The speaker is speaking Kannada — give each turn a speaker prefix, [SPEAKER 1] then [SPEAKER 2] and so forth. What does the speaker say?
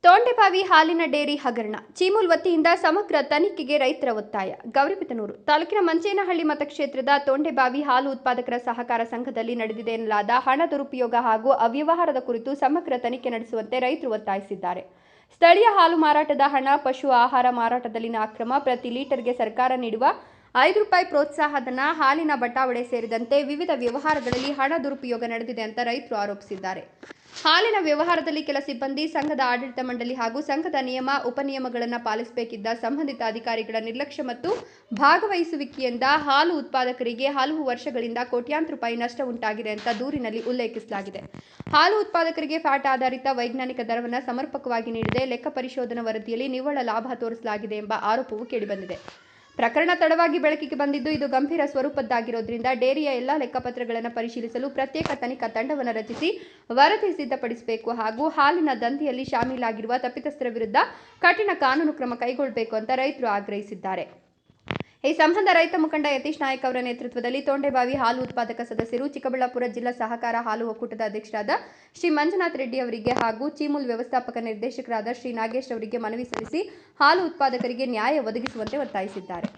[SPEAKER 1] ತೋಂಡೆಬಾವಿ ಹಾಲಿನ ಡೇರಿ ಹಗರಣ ಚೀಮೂಲ್ ವತಿಯಿಂದ ಸಮಗ್ರ ತನಿಖೆಗೆ ರೈತರ ಒತ್ತಾಯ. ಗೌರಿಬಿದನೂರು ತಾಲೂಕಿನ ಮಂಚೇನಹಳ್ಳಿ ಮತಕ್ಷೇತ್ರದ ತೋಂಡೆಬಾವಿ ಹಾಲು ಉತ್ಪಾದಕರ ಸಹಕಾರ ಸಂಘದಲ್ಲಿ ನಡೆದಿದೆ ಎನ್ನಲಾದ ಹಣ ದುರುಪಯೋಗ ಹಾಗೂ ಅವ್ಯವಹಾರದ ಕುರಿತು ಸಮಗ್ರ ತನಿಖೆ ನಡೆಸುವಂತೆ ರೈತರು ಒತ್ತಾಯಿಸಿದ್ದಾರೆ. ಸ್ಥಳೀಯ ಹಾಲು ಮಾರಾಟದ ಹಣ, ಪಶು ಆಹಾರ ಮಾರಾಟದಲ್ಲಿನ ಅಕ್ರಮ, ಪ್ರತಿ ಲೀಟರ್ಗೆ ಸರ್ಕಾರ ನೀಡುವ ₹5 ಪ್ರೋತ್ಸಾಹಧನ, ಹಾಲಿನ ಬಟಾವಣೆ ಸೇರಿದಂತೆ ವಿವಿಧ ವ್ಯವಹಾರಗಳಲ್ಲಿ ಹಣ ದುರುಪಯೋಗ ನಡೆದಿದೆ ಅಂತ ರೈತರು ಆರೋಪಿಸಿದ್ದಾರೆ. ಹಾಲಿನ ವ್ಯವಹಾರದಲ್ಲಿ ಕೆಲ ಸಿಬ್ಬಂದಿ, ಸಂಘದ ಆಡಳಿತ ಮಂಡಳಿ ಹಾಗೂ ಸಂಘದ ನಿಯಮ ಉಪನಿಯಮಗಳನ್ನು ಪಾಲಿಸಬೇಕಿದ್ದ ಸಂಬಂಧಿತ ಅಧಿಕಾರಿಗಳ ನಿರ್ಲಕ್ಷ್ಯ ಮತ್ತು ಭಾಗವಹಿಸುವಿಕೆಯಿಂದ ಹಾಲು ಉತ್ಪಾದಕರಿಗೆ ಹಲವು ವರ್ಷಗಳಿಂದ ಕೋಟ್ಯಾಂತರ ರೂಪಾಯಿ ನಷ್ಟ ಉಂಟಾಗಿದೆ ಅಂತ ದೂರಿನಲ್ಲಿ ಉಲ್ಲೇಖಿಸಲಾಗಿದೆ. ಹಾಲು ಉತ್ಪಾದಕರಿಗೆ ಫ್ಯಾಟ್ ಆಧಾರಿತ ವೈಜ್ಞಾನಿಕ ದರವನ್ನು ಸಮರ್ಪಕವಾಗಿ ನೀಡದೆ ಲೆಕ್ಕ ಪರಿಶೋಧನಾ ವರದಿಯಲ್ಲಿ ನಿವ್ವಳ ಲಾಭ ತೋರಿಸಲಾಗಿದೆ ಎಂಬ ಆರೋಪವು ಕೇಳಿಬಂದಿದೆ. ಪ್ರಕರಣ ತಡವಾಗಿ ಬೆಳಕಿಗೆ ಬಂದಿದ್ದು, ಇದು ಗಂಭೀರ ಸ್ವರೂಪದ್ದಾಗಿರೋದ್ರಿಂದ ಡೇರಿಯ ಎಲ್ಲ ಲೆಕ್ಕಪತ್ರಗಳನ್ನು ಪರಿಶೀಲಿಸಲು ಪ್ರತ್ಯೇಕ ತನಿಖಾ ತಂಡವನ್ನು ರಚಿಸಿ ವರದಿ ಸಿದ್ಧಪಡಿಸಬೇಕು ಹಾಗೂ ಹಾಲಿನ ದಂಧೆಯಲ್ಲಿ ಶಾಮೀಲಾಗಿರುವ ತಪ್ಪಿತಸ್ಥರ ವಿರುದ್ಧ ಕಠಿಣ ಕಾನೂನು ಕ್ರಮ ಕೈಗೊಳ್ಳಬೇಕು ಅಂತ ರೈತರು ಆಗ್ರಹಿಸಿದ್ದಾರೆ. ಈ ಸಂಬಂಧ ರೈತ ಮುಖಂಡ ಯತೀಶ್ ನಾಯಕ್ ಅವರ ನೇತೃತ್ವದಲ್ಲಿ ತೋಂಡೆಬಾವಿ ಹಾಲು ಉತ್ಪಾದಕ ಸದಸ್ಯರು ಚಿಕ್ಕಬಳ್ಳಾಪುರ ಜಿಲ್ಲಾ ಸಹಕಾರ ಹಾಲು ಒಕ್ಕೂಟದ ಅಧ್ಯಕ್ಷರಾದ ಶ್ರೀ ಮಂಜುನಾಥ್ ರೆಡ್ಡಿ ಅವರಿಗೆ ಹಾಗೂ ಚೀಮೂಲ್ ವ್ಯವಸ್ಥಾಪಕ ನಿರ್ದೇಶಕರಾದ ಶ್ರೀ ನಾಗೇಶ್ ಅವರಿಗೆ ಮನವಿ ಸಲ್ಲಿಸಿ ಹಾಲು ಉತ್ಪಾದಕರಿಗೆ ನ್ಯಾಯ ಒದಗಿಸುವಂತೆ ಒತ್ತಾಯಿಸಿದ್ದಾರೆ.